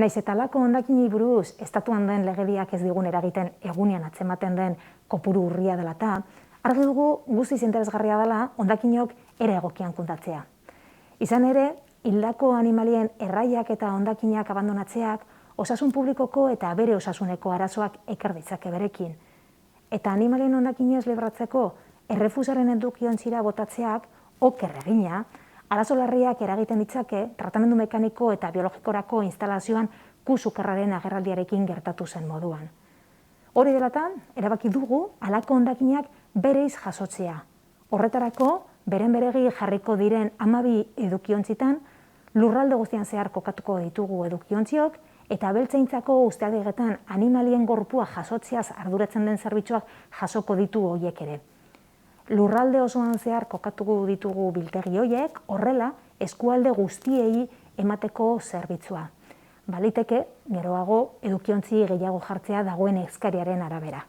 Naiz eta halako hondakinei buruz estatuan den legediak ez digun eragiten egunean atzematen den kopuru urria dela eta, argi dugu guztiz interesgarria dela hondakinok era egokian kontatzea. Izan ere, hildako animalien erraiak eta hondakinak abandonatzeak osasun publikoko eta bere osasuneko arazoak ekar ditzake berekin. Eta animalien hondakinez libratzeko errefusaren edukiontzira botatzeak oker egina, arazo larriak eragiten ditzake tratamendu mekaniko eta biologikorako instalazioan kusukarraren agerraldiarekin gertatu zen moduan. Hori delatan, erabaki dugu halako hondakinak bereiz jasotzea. Horretarako, beren beregi jarriko diren 12 edukiontzitan, lurralde guztian zehar kokatuko ditugu edukiontziok, eta beltzaintzako ustealdegetan animalien gorpua jasotzeaz arduratzen den zerbitzuak jasoko ditu horiek ere. Lurralde osoan zehar kokatuko ditugu biltegi horiek, horrela eskualde guztiei emateko zerbitzua. Baliteke, geroago edukiontzi gehiago jartzea dagoen eskariaren arabera.